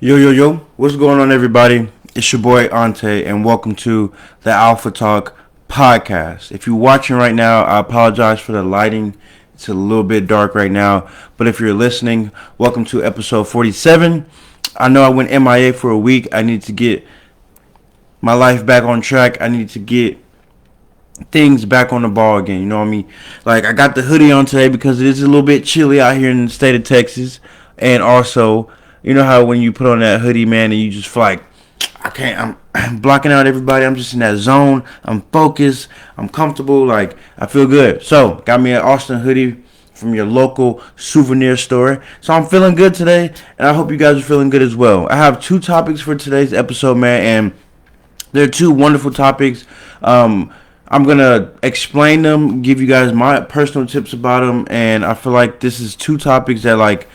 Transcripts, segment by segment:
Yo, what's going on, everybody? It's your boy Onte, and welcome to the Alpha Talk podcast. If you're watching right now, I apologize for the lighting. It's a little bit dark right now, but if you're listening, welcome to episode 47. I know I went MIA for a week. I need to get my life back on track. I need to get things back on the ball again. You know what I mean? Like, I got the hoodie on today because it is a little bit chilly out here in the state of Texas, and also, you know how when you put on that hoodie, man, and you just feel like, I can't, I'm blocking out everybody. I'm just in that zone. I'm focused. I'm comfortable. Like, I feel good. So, got me an Austin hoodie from your local souvenir store. So, I'm feeling good today, and I hope you guys are feeling good as well. I have two topics for today's episode, man, and they're two wonderful topics. I'm going to explain them, give you guys my personal tips about them, and I feel like this is two topics that, like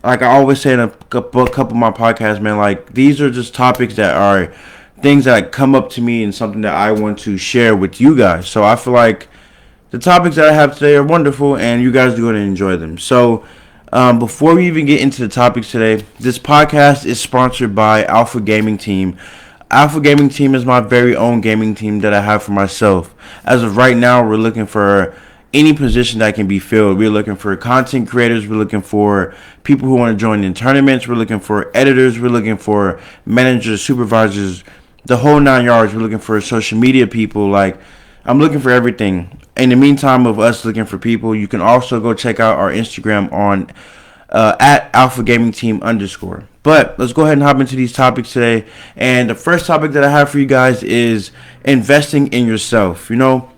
I always say in a couple of my podcasts, man, like these are just topics that are things that come up to me and something that I want to share with you guys. So I feel like the topics that I have today are wonderful and you guys are going to enjoy them. So before we even get into the topics today, this podcast is sponsored by Alpha Gaming Team. Alpha Gaming Team is my very own gaming team that I have for myself. As of right now, we're looking for any position that can be filled. We're looking for content creators. We're looking for people who want to join in tournaments. We're looking for editors. We're looking for managers, supervisors, the whole 9 yards. We're looking for social media people. Like, I'm looking for everything. In the meantime of us looking for people, you can also go check out our Instagram on at Alpha Gaming Team _. But let's go ahead and hop into these topics today. And the first topic that I have for you guys is investing in yourself. You know,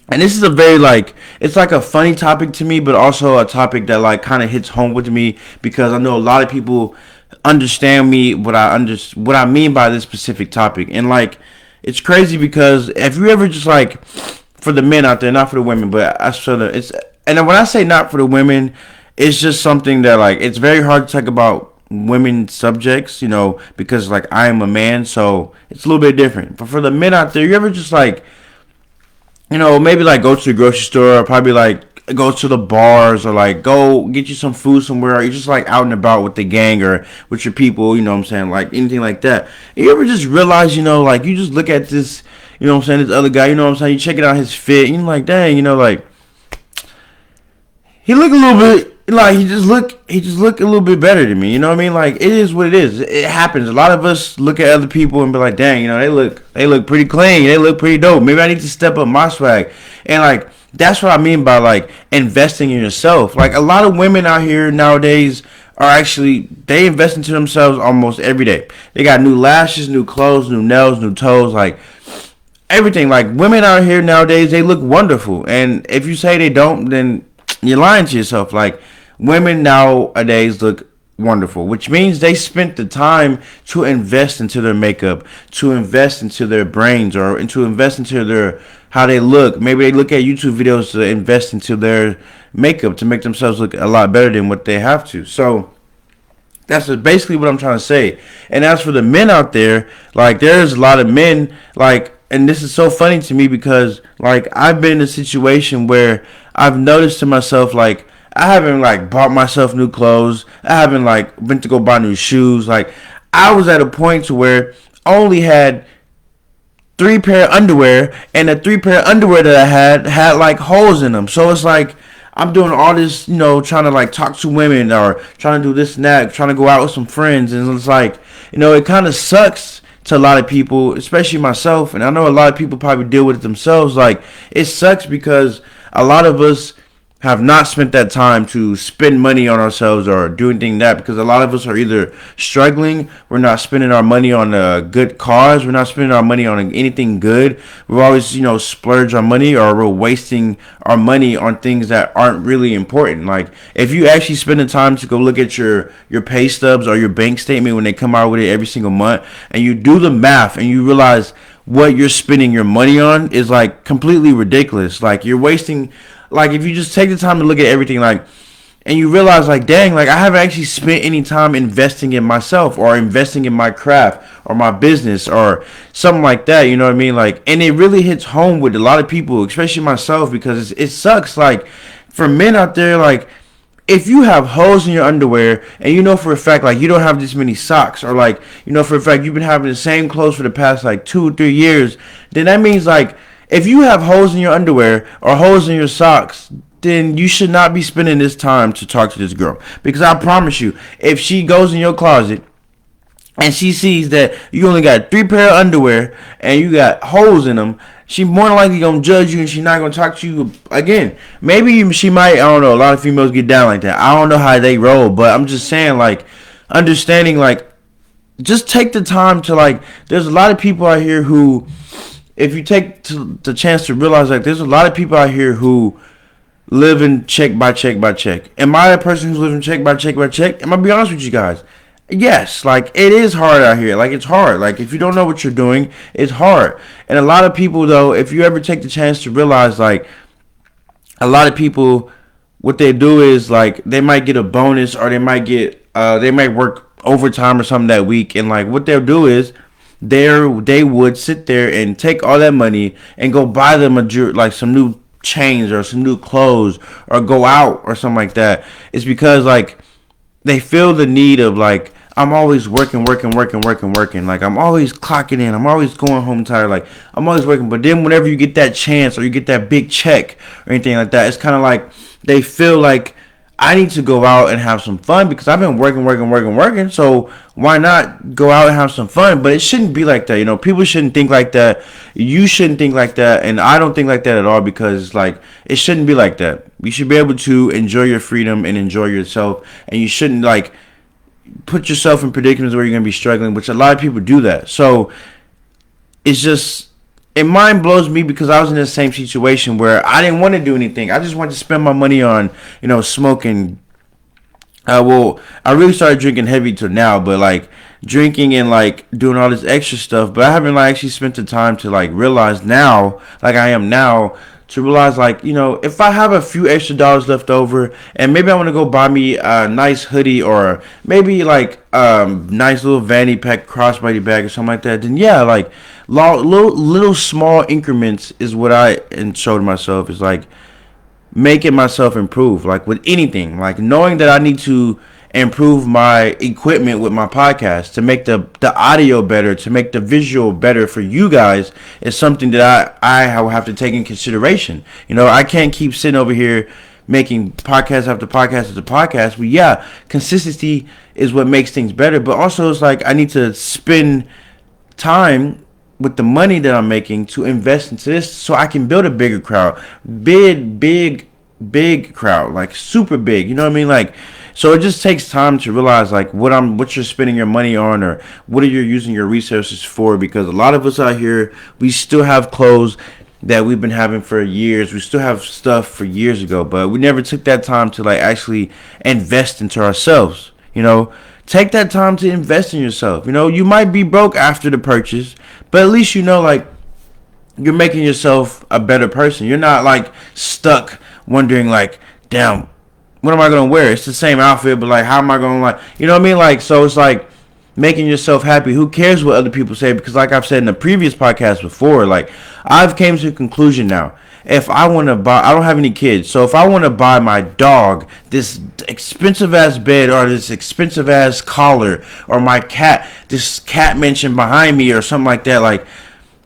and this is a very, like, it's like a funny topic to me, but also a topic that, like, kind of hits home with me because I know a lot of people understand me, what I mean by this specific topic. And, like, it's crazy because if you ever just, like, for the men out there, not for the women, but I sort of, it's, and when I say not for the women, it's just something that, like, it's very hard to talk about women subjects, you know, because, like, I am a man, so it's a little bit different. But for the men out there, you ever just, like, you know, maybe like go to the grocery store or probably like go to the bars or like go get you some food somewhere or you're just like out and about with the gang or with your people, you know what I'm saying, like anything like that. And you ever just realize, you know, like you just look at this, you know what I'm saying, this other guy, you know what I'm saying, you check it out his fit, and you're like, dang, you know, like he look a little bit like he just look a little bit better than me. You know what I mean? Like it is what it is. It happens. A lot of us look at other people and be like, dang, you know, they look pretty clean. They look pretty dope. Maybe I need to step up my swag. And like that's what I mean by like investing in yourself. Like a lot of women out here nowadays are actually they invest into themselves almost every day. They got new lashes, new clothes, new nails, new toes, like everything. Like women out here nowadays, they look wonderful. And if you say they don't, then you're lying to yourself. Like women nowadays look wonderful, which means they spent the time to invest into their makeup, to invest into their brains, or to invest into their how they look. Maybe they look at YouTube videos to invest into their makeup to make themselves look a lot better than what they have to. So that's basically what I'm trying to say. And as for the men out there, like there's a lot of men like, and this is so funny to me because like I've been in a situation where I've noticed to myself like I haven't like bought myself new clothes. I haven't like went to go buy new shoes. Like I was at a point to where I only had 3 pair of underwear, and the 3 pair of underwear that I had like holes in them. So it's like I'm doing all this, you know, trying to like talk to women or trying to do this and that, trying to go out with some friends, and it's like, you know, it kind of sucks to a lot of people, especially myself, and I know a lot of people probably deal with it themselves. Like it sucks because a lot of us have not spent that time to spend money on ourselves or do anything like that because a lot of us are either struggling, we're not spending our money on a good cause, we're not spending our money on anything good. We're always, you know, splurge our money or we're wasting our money on things that aren't really important. Like if you actually spend the time to go look at your pay stubs or your bank statement when they come out with it every single month and you do the math and you realize what you're spending your money on is like completely ridiculous. Like you're wasting, like if you just take the time to look at everything, like, and you realize like, dang, like I haven't actually spent any time investing in myself or investing in my craft or my business or something like that. You know what I mean? Like, and it really hits home with a lot of people, especially myself, because it sucks. Like for men out there, like if you have holes in your underwear and you know for a fact like you don't have this many socks, or like you know for a fact you've been having the same clothes for the past like 2 or 3 years, then that means like if you have holes in your underwear or holes in your socks, then you should not be spending this time to talk to this girl. Because I promise you, if she goes in your closet and she sees that you only got 3 pair of underwear and you got holes in them, she more than likely gonna judge you and she's not gonna talk to you again. Maybe she might. I don't know. A lot of females get down like that. I don't know how they roll, but I'm just saying, like, understanding, like, just take the time to like. There's a lot of people out here who, if you take the chance to realize, like, there's a lot of people out here who living check by check by check. Am I a person who's living check by check by check? Am I be honest with you guys? Yes, like it is hard out here. Like it's hard. Like if you don't know what you're doing, it's hard. And a lot of people though, if you ever take the chance to realize like a lot of people what they do is like they might get a bonus or they might work overtime or something that week, and like what they'll do is they would sit there and take all that money and go buy them like some new chains or some new clothes or go out or something like that. It's because like they feel the need of like I'm always working. Like I'm always clocking in. I'm always going home tired. Like I'm always working. But then whenever you get that chance or you get that big check or anything like that, it's kind of like they feel like I need to go out and have some fun because I've been working. So why not go out and have some fun? But it shouldn't be like that. You know, people shouldn't think like that. You shouldn't think like that. And I don't think like that at all because like it shouldn't be like that. You should be able to enjoy your freedom and enjoy yourself. And you shouldn't like put yourself in predicaments where you're going to be struggling, which a lot of people do that. So it's just, it mind blows me because I was in the same situation where I didn't want to do anything. I just wanted to spend my money on, you know, smoking. Well, I really started drinking heavy till now, but like drinking and like doing all this extra stuff. But I haven't like actually spent the time to like realize now, like I am now, to realize like, you know, if I have a few extra dollars left over and maybe I want to go buy me a nice hoodie or maybe like nice little vanity pack crossbody bag or something like that, then yeah, like little small increments is what I showed myself is like making myself improve, like with anything, like knowing that I need to improve my equipment with my podcast to make the audio better, to make the visual better for you guys is something that I will have to take in consideration. You know, I can't keep sitting over here making podcast after podcast after podcast. But yeah, consistency is what makes things better. But also it's like I need to spend time with the money that I'm making to invest into this so I can build a bigger crowd. Big crowd, like super big. You know what I mean? Like, so it just takes time to realize like what you're spending your money on or what are you using your resources for, because a lot of us out here, we still have clothes that we've been having for years. We still have stuff for years ago, but we never took that time to like actually invest into ourselves. You know, take that time to invest in yourself. You know, you might be broke after the purchase, but at least you know like you're making yourself a better person. You're not like stuck wondering like, damn, what am I gonna wear? It's the same outfit, but like, how am I gonna like, you know what I mean? Like, so it's like making yourself happy. Who cares what other people say? Because like I've said in the previous podcast before, like I've came to a conclusion now. If I want to buy, I don't have any kids, so if I want to buy my dog this expensive ass bed or this expensive ass collar, or my cat, this cat mansion behind me or something like that, like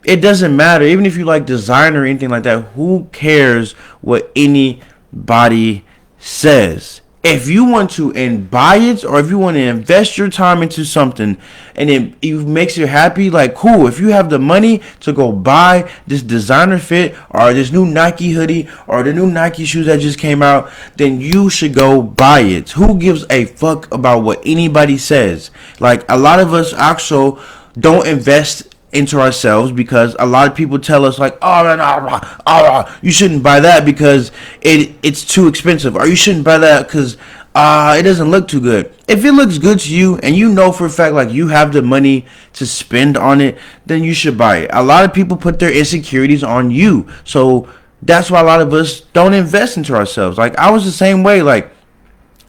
it doesn't matter. Even if you like designer or anything like that, who cares what anybody says? If you want to buy it, or if you want to invest your time into something and it makes you happy, like cool. If you have the money to go buy this designer fit or this new Nike hoodie or the new Nike shoes that just came out, then you should go buy it. Who gives a fuck about what anybody says? Like a lot of us also don't invest into ourselves because a lot of people tell us like, you shouldn't buy that because it's too expensive, or you shouldn't buy that because it doesn't look too good. If it looks good to you and you know for a fact like you have the money to spend on it, then you should buy it. A lot of people put their insecurities on you, so that's why a lot of us don't invest into ourselves. Like I was the same way. Like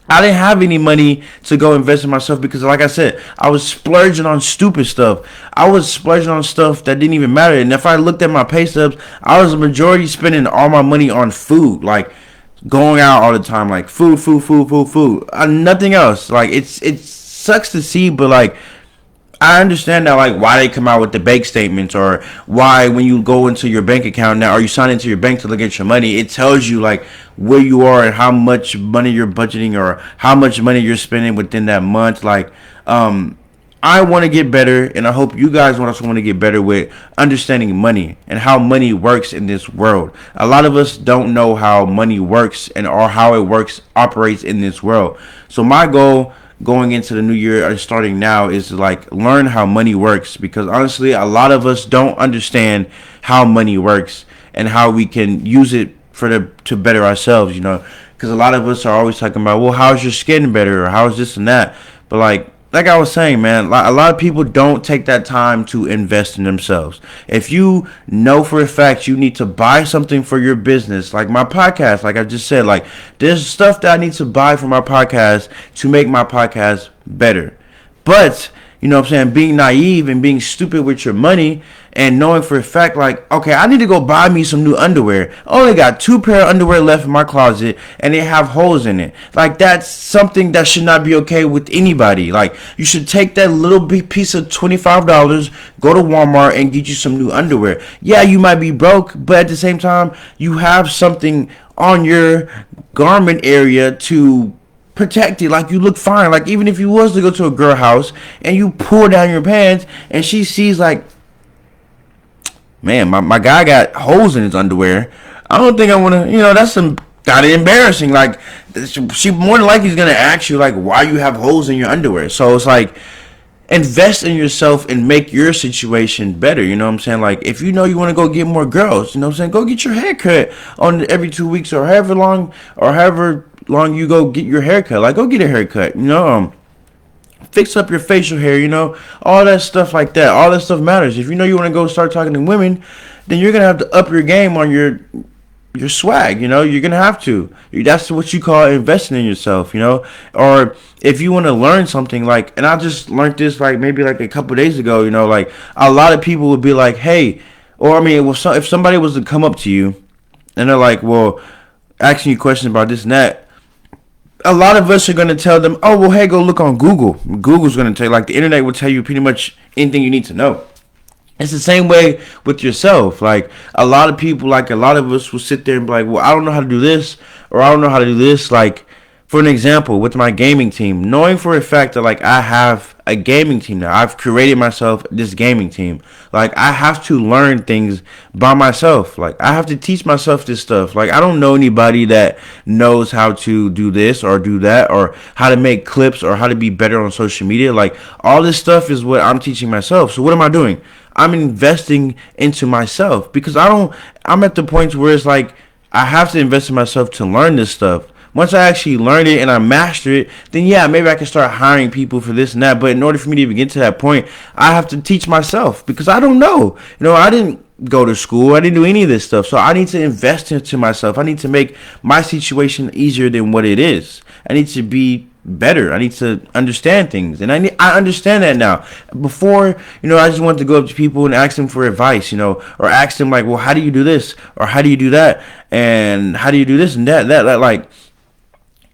I didn't have any money to go invest in myself because, like I said, I was splurging on stupid stuff. I was splurging on stuff that didn't even matter. And if I looked at my pay stubs, I was a majority spending all my money on food. Like going out all the time, like food, nothing else. Like it sucks to see, but like I understand that, like, why they come out with the bank statements, or why when you go into your bank account now, or you sign into your bank to look at your money, it tells you like where you are and how much money you're budgeting or how much money you're spending within that month. Like, I want to get better, and I hope you guys also want to get better with understanding money and how money works in this world. A lot of us don't know how money works and or how it works operates in this world. So my goal going into the new year or starting now is to like learn how money works, because honestly a lot of us don't understand how money works and how we can use it to better ourselves, because a lot of us are always talking about, well, how's your skin better, or how's this and that, but like I was saying, man, a lot of people don't take that time to invest in themselves. If you know for a fact you need to buy something for your business, like my podcast, like I just said, like there's stuff that I need to buy for my podcast to make my podcast better. But, you know what I'm saying, being naive and being stupid with your money and knowing for a fact, like, okay, I need to go buy me some new underwear. I only got 2 pair of underwear left in my closet and they have holes in it. Like, that's something that should not be okay with anybody. Like, you should take that little big piece of $25, go to Walmart and get you some new underwear. Yeah, you might be broke, but at the same time, you have something on your garment area to protect it. Like, you look fine. Like, even if you was to go to a girl house and you pull down your pants and she sees like, man, my guy got holes in his underwear, I don't think I want to, that's some kind of embarrassing. Like, she more than likely is going to ask you, like, why you have holes in your underwear. So it's like, invest in yourself and make your situation better. You know what I'm saying? Like, if you know you want to go get more girls, you know what I'm saying, go get your hair cut on every 2 weeks, or however long you go get your haircut. Like, go get a haircut, fix up your facial hair, all that stuff like that. All that stuff matters. If you know you want to go start talking to women, then you're gonna have to up your game on your swag. You're gonna have to. That's what you call investing in yourself. Or if you want to learn something, like, and I just learned this like maybe like a couple days ago. Like a lot of people would be like, hey, or I mean, if somebody was to come up to you and they're like, well, asking you questions about this and that, a lot of us are going to tell them, oh, well, hey, go look on Google. Google's going to tell you, like, the internet will tell you pretty much anything you need to know. It's the same way with yourself. Like, a lot of people, like, a lot of us will sit there and be like, well, I don't know how to do this, or I don't know how to do this. Like, for an example, with my gaming team, knowing for a fact that, like, I have a gaming team now. I've created myself this gaming team. Like, I have to learn things by myself. Like, I have to teach myself this stuff. Like, I don't know anybody that knows how to do this or do that, or how to make clips, or how to be better on social media. Like, all this stuff is what I'm teaching myself. So what am I doing? I'm investing into myself, because I'm at the point where it's like, I have to invest in myself to learn this stuff. Once I actually learn it and I master it, then yeah, maybe I can start hiring people for this and that. But in order for me to even get to that point, I have to teach myself, because I don't know. I didn't go to school. I didn't do any of this stuff. So I need to invest into myself. I need to make my situation easier than what it is. I need to be better. I need to understand things, and I understand that now. Before, I just wanted to go up to people and ask them for advice, or ask them like, well, how do you do this, or how do you do that, and how do you do this and that, like.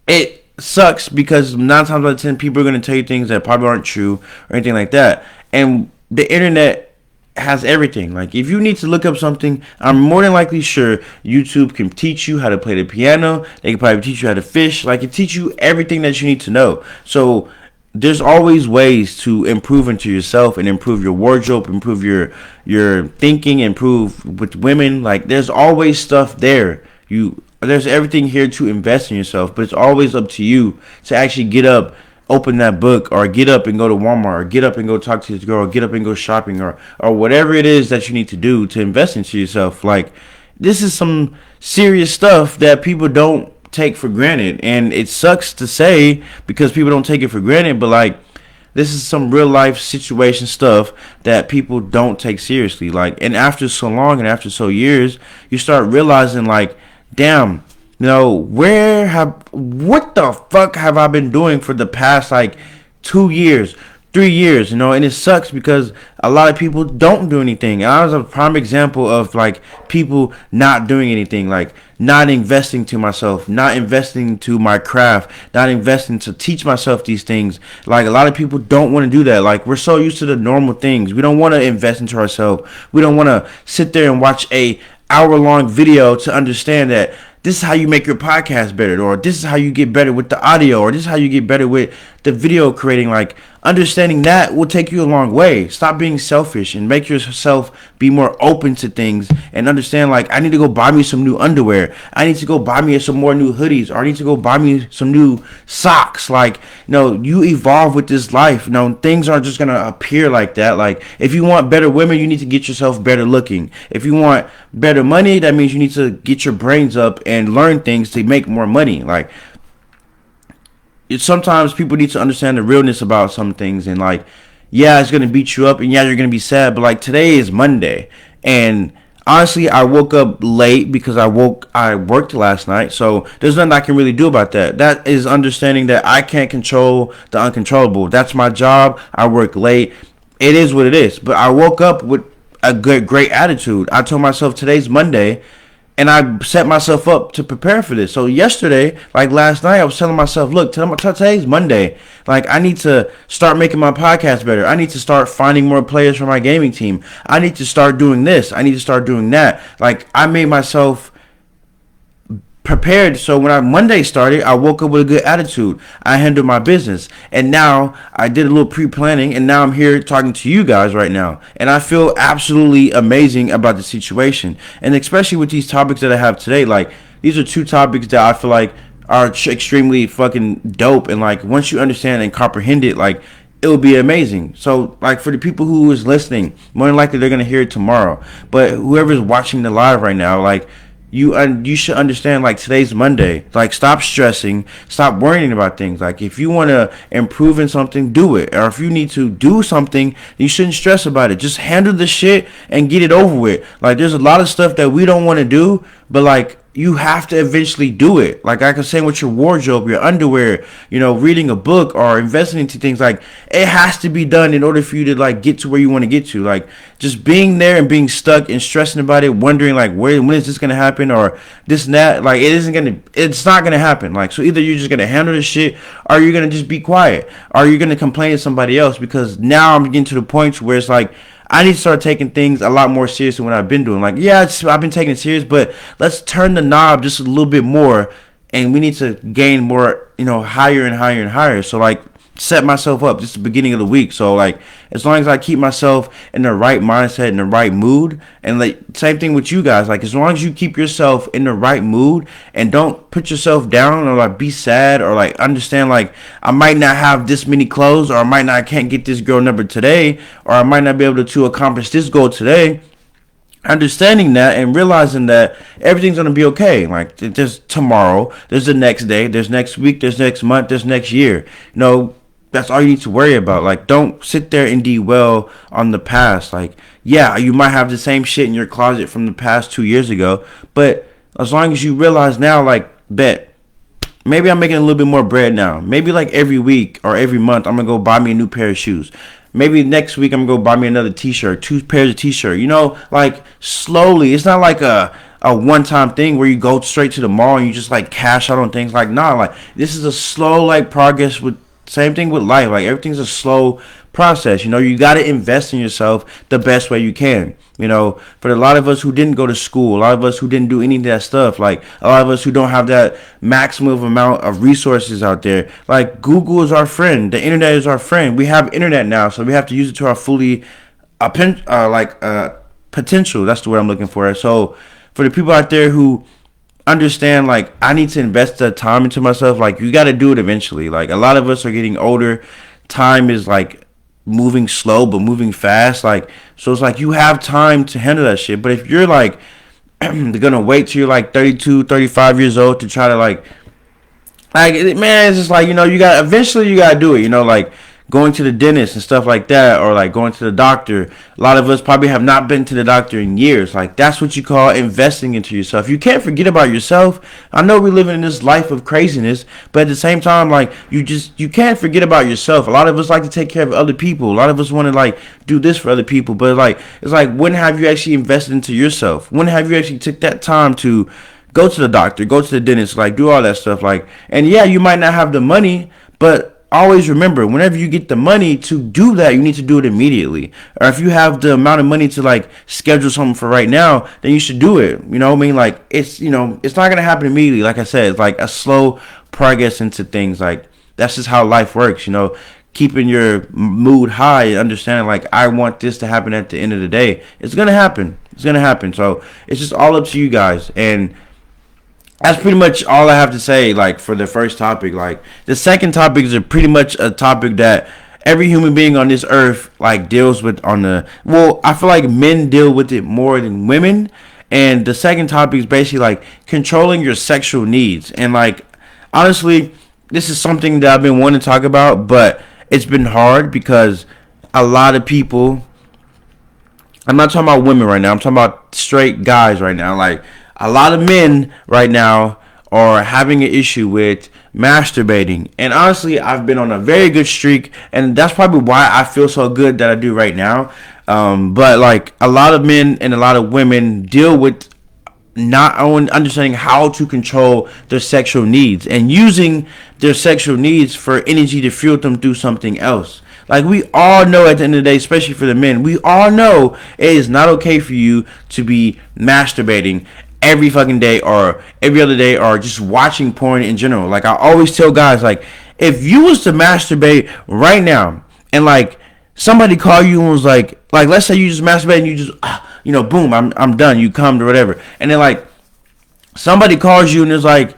It sucks, because 9 times out of 10 people are going to tell you things that probably aren't true or anything like that. And the internet has everything. Like, if you need to look up something, I'm more than likely sure YouTube can teach you how to play the piano. They can probably teach you how to fish. Like, it teach you everything that you need to know. So there's always ways to improve into yourself and improve your wardrobe, improve your thinking, improve with women. Like, there's always stuff there. There's everything here to invest in yourself, but it's always up to you to actually get up, open that book, or get up and go to Walmart, or get up and go talk to this girl, or get up and go shopping, or whatever it is that you need to do to invest into yourself. Like, this is some serious stuff that people don't take for granted, and it sucks to say because people don't take it for granted, but like, this is some real life situation stuff that people don't take seriously. Like, and after so long and after so years, you start realizing, like, damn, what the fuck have I been doing for the past like 2 years, 3 years, and it sucks because a lot of people don't do anything. And I was a prime example of like people not doing anything, like not investing to myself, not investing to my craft, not investing to teach myself these things. Like a lot of people don't want to do that. Like we're so used to the normal things. We don't want to invest into ourselves. We don't want to sit there and watch a hour-long video to understand that this is how you make your podcast better, or this is how you get better with the audio, or this is how you get better with the video creating. Like understanding that will take you a long way. Stop being selfish and make yourself be more open to things, and understand like I need to go buy me some new underwear, I need to go buy me some more new hoodies, or I need to go buy me some new socks. Like you evolve with this life. Things aren't just gonna appear like that. Like if you want better women, you need to get yourself better looking. If you want better money, that means you need to get your brains up and learn things to make more money. Like sometimes people need to understand the realness about some things, and like yeah, it's gonna beat you up, and yeah, you're gonna be sad, but like today is Monday, and honestly I woke up late because I worked last night, so there's nothing I can really do about that. That is understanding that I can't control the uncontrollable. That's my job. I work late. It is what it is. But I woke up with a great attitude. I told myself today's Monday, and I set myself up to prepare for this. So yesterday, like last night, I was telling myself, look, today's Monday. Like I need to start making my podcast better. I need to start finding more players for my gaming team. I need to start doing this. I need to start doing that. Like I made myself prepared, so when Monday started, I woke up with a good attitude. I handled my business, and now I did a little pre-planning, and now I'm here talking to you guys right now, and I feel absolutely amazing about the situation. And especially with these topics that I have today, like these are two topics that I feel like are extremely fucking dope, and like once you understand and comprehend it, like it will be amazing. So like for the people who is listening, more than likely they're gonna hear it tomorrow, but whoever's watching the live right now, like you should understand, like today's Monday. Like stop stressing, stop worrying about things. Like if you want to improve in something, do it. Or if you need to do something, you shouldn't stress about it. Just handle the shit and get it over with. Like there's a lot of stuff that we don't want to do, but like you have to eventually do it. Like I can say with your wardrobe, your underwear, reading a book or investing into things, like it has to be done in order for you to like get to where you want to get to. Like just being there and being stuck and stressing about it, wondering like when is this gonna happen or this and that, like it's not gonna happen. Like so either you're just gonna handle this shit, or you're gonna just be quiet, or you're gonna complain to somebody else. Because now I'm getting to the point where it's like I need to start taking things a lot more serious than what I've been doing. Like, yeah, I've been taking it serious, but let's turn the knob just a little bit more, and we need to gain more, higher and higher and higher. So, like, set myself up. This is the beginning of the week. So, like, as long as I keep myself in the right mindset, in the right mood, and, like, same thing with you guys. Like, as long as you keep yourself in the right mood and don't put yourself down or, like, be sad or, like, understand, like, I might not have this many clothes, or I can't get this girl number today, or I might not be able to accomplish this goal today. Understanding that and realizing that everything's going to be okay. Like there's tomorrow, there's the next day, there's next week, there's next month, there's next year. That's all you need to worry about. Like don't sit there and dwell on the past. Like yeah, you might have the same shit in your closet from the past 2 years ago, but as long as you realize now, like bet maybe I'm making a little bit more bread now. Maybe like every week or every month I'm gonna go buy me a new pair of shoes. Maybe next week I'm going to go buy me another t-shirt, 2 pairs of t-shirt. Like slowly. It's not like a one-time thing where you go straight to the mall and you just like cash out on things. Like, nah, like this is a slow like progress. With same thing with life. Like everything's a slow process. You got to invest in yourself the best way you can. For a lot of us who didn't go to school, a lot of us who didn't do any of that stuff, like a lot of us who don't have that maximum amount of resources out there, like Google is our friend, the internet is our friend. We have internet now, so we have to use it to our fully potential. That's the word I'm looking for. So for the people out there who understand, like I need to invest the time into myself, like you got to do it eventually. Like a lot of us are getting older, time is like moving slow but moving fast, like so it's like you have time to handle that shit. But if you're like gonna wait till you're like 32 35 years old to try to like man, it's just like you got eventually you gotta do it, like going to the dentist and stuff like that, or like going to the doctor. A lot of us probably have not been to the doctor in years. Like, that's what you call investing into yourself. You can't forget about yourself. I know we're living in this life of craziness, but at the same time, like, you can't forget about yourself. A lot of us like to take care of other people. A lot of us want to like do this for other people, but like, it's like, when have you actually invested into yourself? When have you actually took that time to go to the doctor, go to the dentist, like, do all that stuff? Like, and yeah, you might not have the money, but always remember, whenever you get the money to do that, you need to do it immediately. Or if you have the amount of money to like schedule something for right now, then you should do it. You know what I mean? Like, it's, it's not gonna happen immediately. Like I said, it's like a slow progress into things. Like, that's just how life works. Keeping your mood high and understanding, like, I want this to happen at the end of the day. It's gonna happen. It's gonna happen. So it's just all up to you guys. And that's pretty much all I have to say, like, for the first topic. Like, the second topic is pretty much a topic that every human being on this earth, like, deals with I feel like men deal with it more than women. And the second topic is basically, like, controlling your sexual needs. And, like, honestly, this is something that I've been wanting to talk about, but it's been hard because a lot of people, I'm not talking about women right now, I'm talking about straight guys right now. Like, a lot of men right now are having an issue with masturbating. And honestly, I've been on a very good streak, and that's probably why I feel so good that I do right now. But like, a lot of men and a lot of women deal with not only understanding how to control their sexual needs and using their sexual needs for energy to fuel them through something else. Like, we all know at the end of the day, especially for the men, we all know it is not okay for you to be masturbating every fucking day or every other day, or just watching porn in general. Like, I always tell guys, like, if you was to masturbate right now and like somebody call you and was like let's say you just masturbate and you just boom, I'm done, you come or whatever, and then like somebody calls you and is like,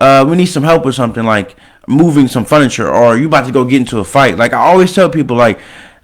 we need some help with something, like moving some furniture, or you about to go get into a fight. Like, I always tell people, like,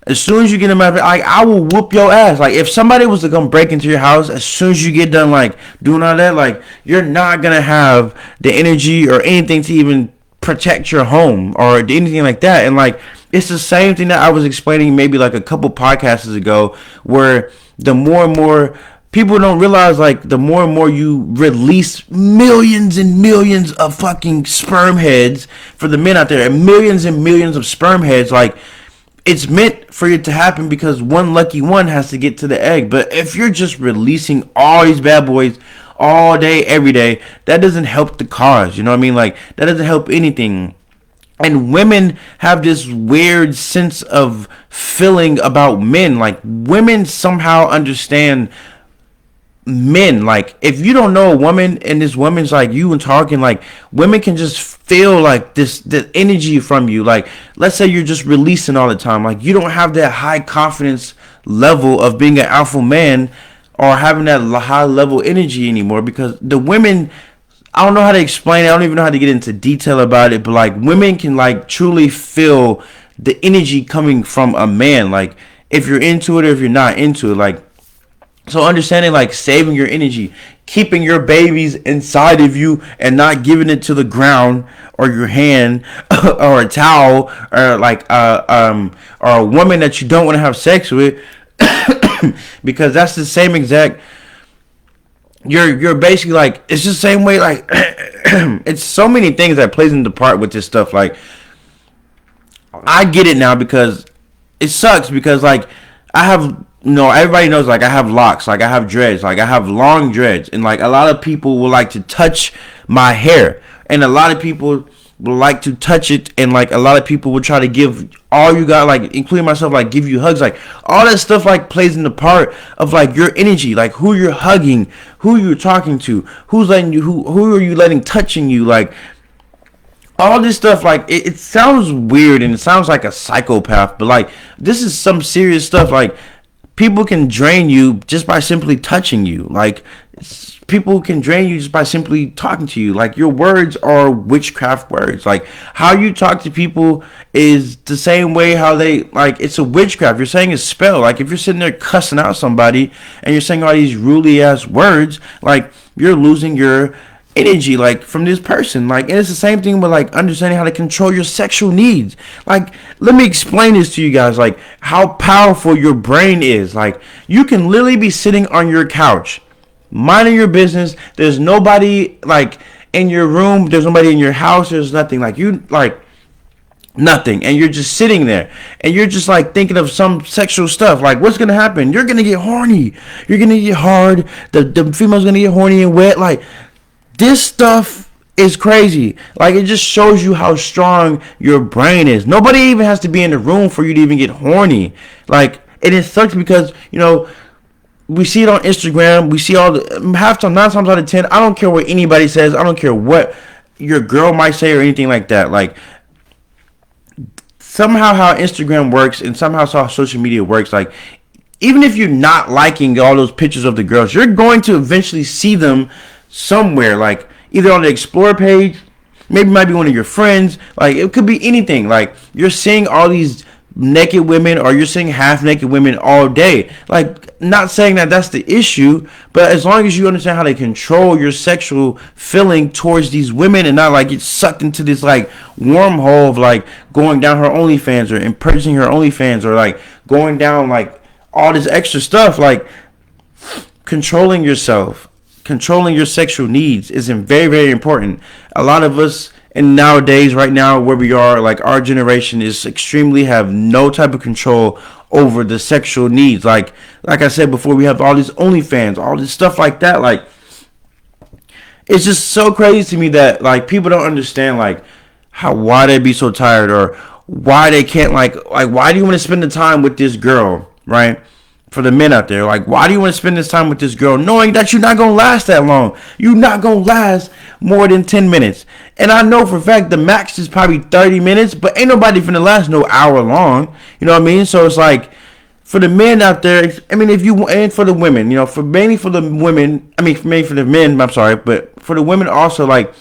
as soon as you get in my, like, I will whoop your ass. Like, if somebody was to come break into your house, as soon as you get done, like, doing all that, like, you're not gonna have the energy or anything to even protect your home or anything like that. And like, it's the same thing that I was explaining maybe like a couple podcasts ago, where the more and more people don't realize, like, the more and more you release millions and millions of fucking sperm heads for the men out there, and millions of sperm heads, like, it's meant for it to happen because one lucky one has to get to the egg. But if you're just releasing all these bad boys all day, every day, that doesn't help the cause. You know what I mean? Like, that doesn't help anything. And women have this weird sense of feeling about men. Like, women somehow understand men. Like, if you don't know a woman and this woman's like you and talking, like, women can just feel like this energy from you. Like, let's say you're just releasing all the time, like, you don't have that high confidence level of being an alpha man or having that high level energy anymore, because the women, I don't know how to explain it, I don't even know how to get into detail about it, but like, women can like truly feel the energy coming from a man, like, if you're into it or if you're not into it. Like, so understanding, like, saving your energy, keeping your babies inside of you and not giving it to the ground or your hand or a towel, or like or a woman that you don't want to have sex with, because that's the same exact, you're basically like, it's just the same way, like, it's so many things that plays into part with this stuff. Like, I get it now, because it sucks, because like, I have, everybody knows, like, I have locks, like, I have dreads, like, I have long dreads, and like, a lot of people will like to touch my hair, and a lot of people will like to touch it, and like, a lot of people will try to give all you got, like, including myself, like, give you hugs, like, all that stuff, like, plays in the part of like your energy, like, who you're hugging, who you're talking to, who's letting you, who are you letting touching you, like, all this stuff. Like, it sounds weird and it sounds like a psychopath, but like, this is some serious stuff. Like, people can drain you just by simply touching you. Like, people can drain you just by simply talking to you. Like, your words are witchcraft words. Like, how you talk to people is the same way how they, like, it's a witchcraft. You're saying a spell. Like, if you're sitting there cussing out somebody and you're saying all these ruly ass words, like, you're losing your energy like from this person. Like, and it's the same thing with like understanding how to control your sexual needs. Like, let me explain this to you guys, like how powerful your brain is. Like, you can literally be sitting on your couch minding your business. There's nobody like in your room, there's nobody in your house, there's nothing, like you like nothing, and you're just sitting there and you're just like thinking of some sexual stuff. Like, what's gonna happen? You're gonna get horny, you're gonna get hard, the female's gonna get horny and wet. Like, this stuff is crazy. Like, it just shows you how strong your brain is. Nobody even has to be in the room for you to even get horny. Like, it sucks because, you know, we see it on Instagram. We see all the half time, 9 times out of 10. I don't care what anybody says. I don't care what your girl might say or anything like that. Like, somehow how Instagram works and somehow how social media works, like, even if you're not liking all those pictures of the girls, you're going to eventually see them somewhere, like either on the Explore page, maybe it might be one of your friends, like it could be anything. Like, you're seeing all these naked women or you're seeing half naked women all day. Like, not saying that that's the issue, but as long as you understand how to control your sexual feeling towards these women and not like get sucked into this like wormhole of like going down her OnlyFans or and purchasing her OnlyFans or like going down like all this extra stuff, like controlling yourself, controlling your sexual needs is very, very important. A lot of us, and nowadays, right now, where we are, like our generation is extremely have no type of control over the sexual needs. Like I said before, we have all these OnlyFans, all this stuff like that. Like, it's just so crazy to me that like people don't understand like why they be so tired or why they can't like why do you want to spend the time with this girl, right? For the men out there, like, why do you want to spend this time with this girl knowing that you're not gonna last that long? You're not gonna last more than 10 minutes. And I know for a fact the max is probably 30 minutes, but ain't nobody finna last no hour long. You know what I mean? So it's like, for the men out there, I mean, if you, and for the women, you know, mainly for the women, I mean, mainly for the men, I'm sorry, but for the women also, like,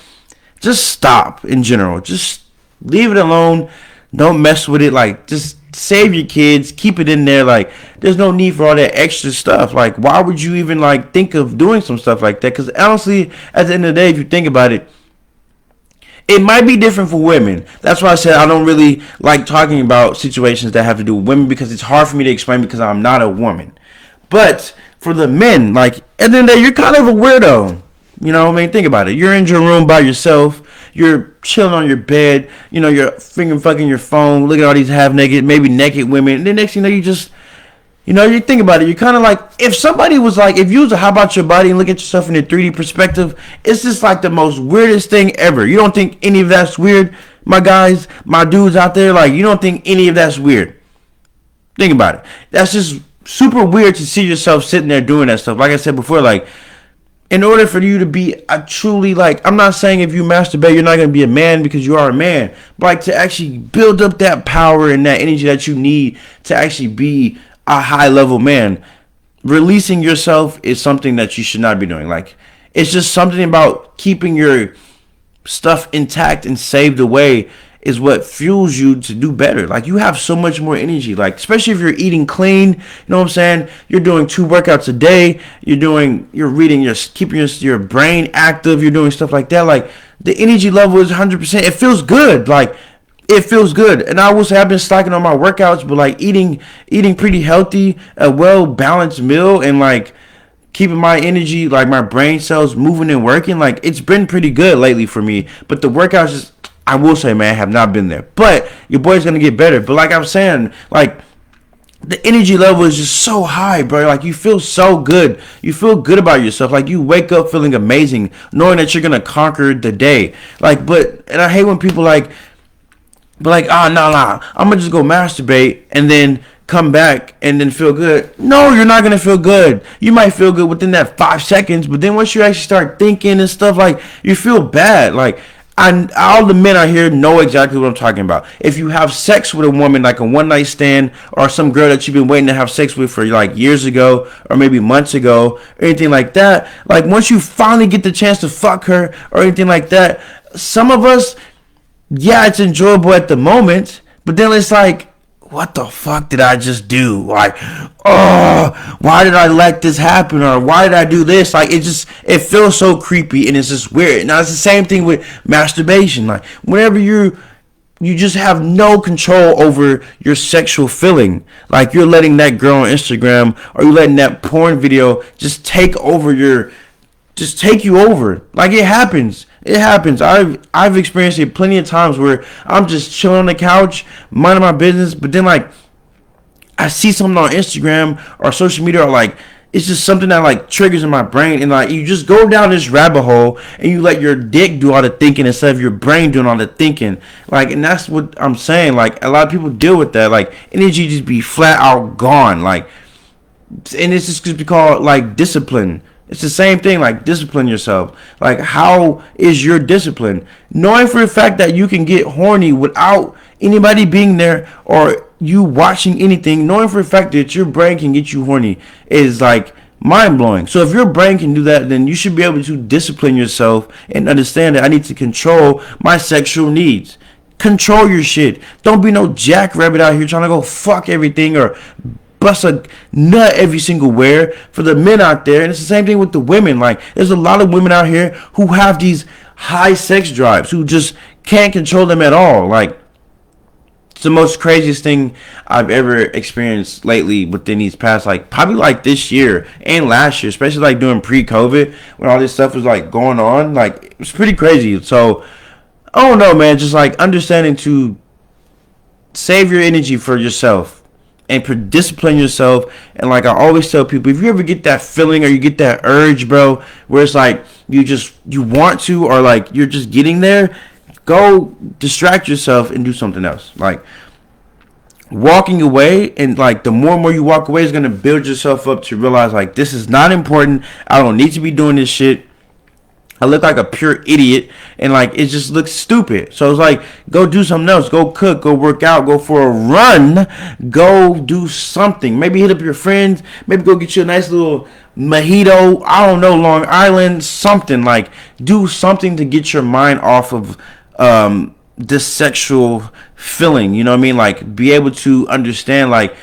just stop in general. Just leave it alone. Don't mess with it. Like, just save your kids, keep it in there. Like, there's no need for all that extra stuff. Like, why would you even like think of doing some stuff like that? Because honestly, at the end of the day, if you think about it, it might be different for women. That's why I said I don't really like talking about situations that have to do with women, because it's hard for me to explain because I'm not a woman. But for the men, like, at the end of the day, you're kind of a weirdo. You know what I mean? Think about it. You're in your room by yourself. You're chilling on your bed. You know, you're finger fucking your phone. Look at all these half naked, maybe naked women. And then next thing you know, you just, you know, you think about it. You're kind of like, if somebody was like, if you was to how about your body and look at yourself in a 3D perspective, it's just like the most weirdest thing ever. You don't think any of that's weird, my guys, my dudes out there? Like, you don't think any of that's weird? Think about it. That's just super weird to see yourself sitting there doing that stuff. Like I said before, like, in order for you to be a truly, like, I'm not saying if you masturbate, you're not going to be a man, because you are a man. But like, to actually build up that power and that energy that you need to actually be a high level man, releasing yourself is something that you should not be doing. Like, it's just something about keeping your stuff intact and saved away is what fuels you to do better. Like, you have so much more energy, like, especially if you're eating clean, you know what I'm saying? You're doing 2 workouts a day, you're reading, you're keeping your brain active, you're doing stuff like that. Like, the energy level is 100%. It feels good. Like, it feels good. And I will say I've been slacking on my workouts, but like eating pretty healthy, a well balanced meal, and like keeping my energy, like my brain cells moving and working, like it's been pretty good lately for me. But the workouts just, I will say, man, have not been there. But your boy's gonna get better. But like I'm saying, like, the energy level is just so high, bro. Like, you feel so good. You feel good about yourself. Like, you wake up feeling amazing, knowing that you're gonna conquer the day. Like, and I hate when people like, nah, I'm gonna just go masturbate and then come back and then feel good. No, you're not gonna feel good. You might feel good within that 5 seconds, but then once you actually start thinking and stuff, like, you feel bad. Like, all the men out here know exactly what I'm talking about. If you have sex with a woman, like a one night stand, or some girl that you've been waiting to have sex with for like years ago, or maybe months ago, or anything like that, like, once you finally get the chance to fuck her or anything like that, some of us, yeah, it's enjoyable at the moment, but then it's like, what the fuck did I just do? Like, oh, why did I let this happen? Or why did I do this? Like, it feels so creepy and it's just weird. Now, it's the same thing with masturbation. Like, whenever you just have no control over your sexual feeling. Like, you're letting that girl on Instagram or you're letting that porn video just take you over. Like, it happens. It happens. I've experienced it plenty of times where I'm just chilling on the couch, minding my business, but then like I see something on Instagram or social media, or like it's just something that like triggers in my brain, and like you just go down this rabbit hole and you let your dick do all the thinking instead of your brain doing all the thinking. Like, and that's what I'm saying. Like, a lot of people deal with that. Like, energy just be flat out gone. Like, and it's just could be called like discipline. It's the same thing, like discipline yourself. Like, how is your discipline? Knowing for the fact that you can get horny without anybody being there or you watching anything, knowing for the fact that your brain can get you horny is like mind blowing. So if your brain can do that, then you should be able to discipline yourself and understand that I need to control my sexual needs. Control your shit. Don't be no jackrabbit out here trying to go fuck everything or bust a nut every single where for the men out there. And it's the same thing with the women. Like, there's a lot of women out here who have these high sex drives who just can't control them at all. Like, it's the most craziest thing I've ever experienced lately within these past, like, probably like this year and last year, especially like during pre-COVID when all this stuff was like going on. Like, it was pretty crazy. So I don't know, man, just like understanding to save your energy for yourself and discipline yourself. And like I always tell people, if you ever get that feeling or you get that urge, bro, where it's like you want to, or like you're just getting there, go distract yourself and do something else. Like, walking away, and like the more and more you walk away is going to build yourself up to realize like, this is not important. I don't need to be doing this shit. I look like a pure idiot, and like it just looks stupid. So it's like, go do something else. Go cook, go work out, go for a run, go do something. Maybe hit up your friends, maybe go get you a nice little mojito, I don't know, Long Island, something. Like, do something to get your mind off of this sexual feeling, you know what I mean? Like, be able to understand, like,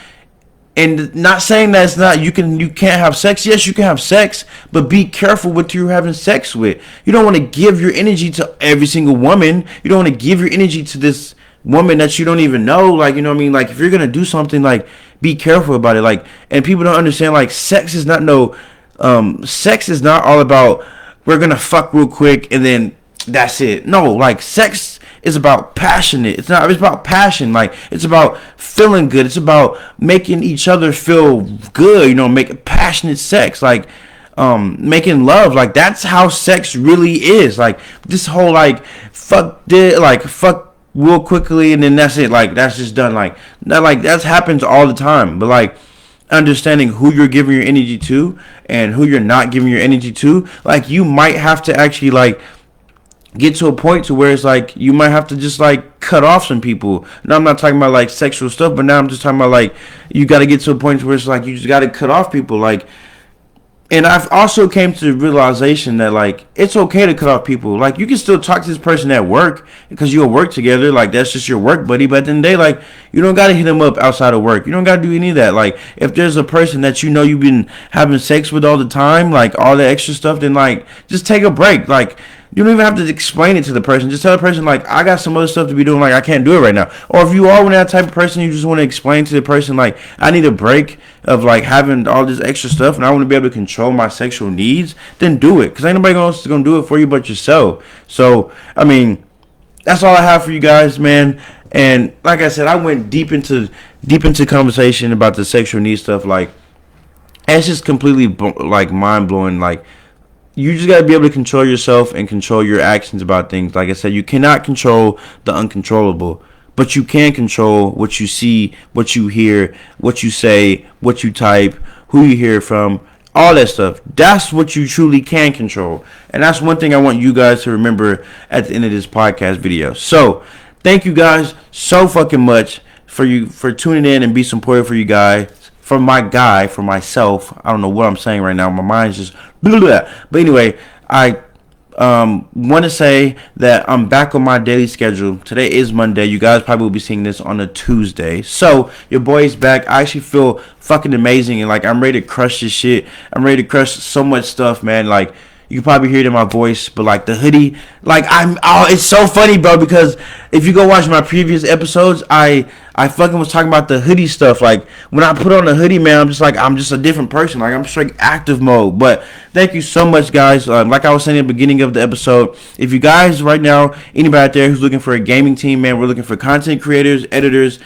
and not saying that it's not, you can't have sex. Yes, you can have sex, but be careful what you're having sex with. You don't want to give your energy to every single woman. You don't want to give your energy to this woman that you don't even know. Like, you know what I mean? Like, if you're gonna do something, like, be careful about it. Like, and people don't understand, like, sex is not all about we're gonna fuck real quick and then that's it. No, like, sex is about passionate. It's about passion. Like, it's about feeling good. It's about making each other feel good, you know, making passionate sex, like making love. Like, that's how sex really is. Like, this whole like fuck real quickly and then that's it. Like, that's just done. Like that happens all the time. But like, understanding who you're giving your energy to and who you're not giving your energy to, like, you might have to actually like get to a point to where it's like you might have to just like cut off some people. Now, I'm not talking about like sexual stuff, but now I'm just talking about like you got to get to a point where it's like you just got to cut off people. Like, and I've also came to the realization that like it's okay to cut off people. Like, you can still talk to this person at work because you'll work together. Like, that's just your work buddy. But at the end of the day, like, you don't got to hit them up outside of work. You don't got to do any of that. Like, if there's a person that you know you've been having sex with all the time, like all the extra stuff, then like just take a break. Like, you don't even have to explain it to the person. Just tell the person, like, I got some other stuff to be doing. Like, I can't do it right now. Or if you are that type of person, you just want to explain to the person, like, I need a break of, like, having all this extra stuff, and I want to be able to control my sexual needs, then do it. Because ain't nobody else going to do it for you but yourself. So, I mean, that's all I have for you guys, man. And like I said, I went deep into conversation about the sexual needs stuff. Like, it's just completely, like, mind-blowing. Like, you just got to be able to control yourself and control your actions about things. Like I said, you cannot control the uncontrollable, but you can control what you see, what you hear, what you say, what you type, who you hear from, all that stuff. That's what you truly can control. And that's one thing I want you guys to remember at the end of this podcast video. So, thank you guys so fucking much for tuning in and be supportive for you guys. For myself, I don't know what I'm saying right now. My mind's just blah, blah, blah. But anyway, I Want to say that I'm back on my daily schedule. Today is Monday. You guys probably will be seeing this on a Tuesday. So your boy's back. I actually feel fucking amazing, and like I'm ready to crush this shit. I'm ready to crush so much stuff, man. Like you can probably hear it in my voice, but like the hoodie, like it's so funny, bro, because if you go watch my previous episodes, I fucking was talking about the hoodie stuff. Like when I put on the hoodie, man, I'm just a different person. Like I'm straight active mode. But thank you so much, guys. Like I was saying at the beginning of the episode, if you guys right now, anybody out there who's looking for a gaming team, man, we're looking for content creators, editors,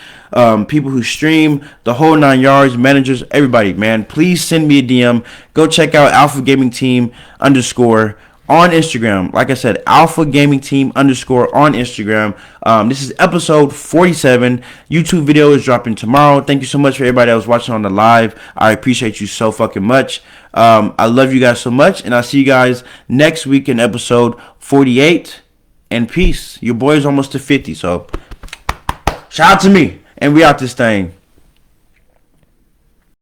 people who stream, the whole 9 yards, managers, everybody, man. Please send me a DM. Go check out Alpha Gaming Team _ on Instagram. Like I said, Alpha Gaming Team _ on Instagram. This is episode 47. YouTube video is dropping tomorrow. Thank you so much for everybody that was watching on the live. I appreciate you so fucking much. I love you guys so much, and I'll see you guys next week in episode 48. And peace. Your boy is almost to 50, so shout out to me. And we out this thing.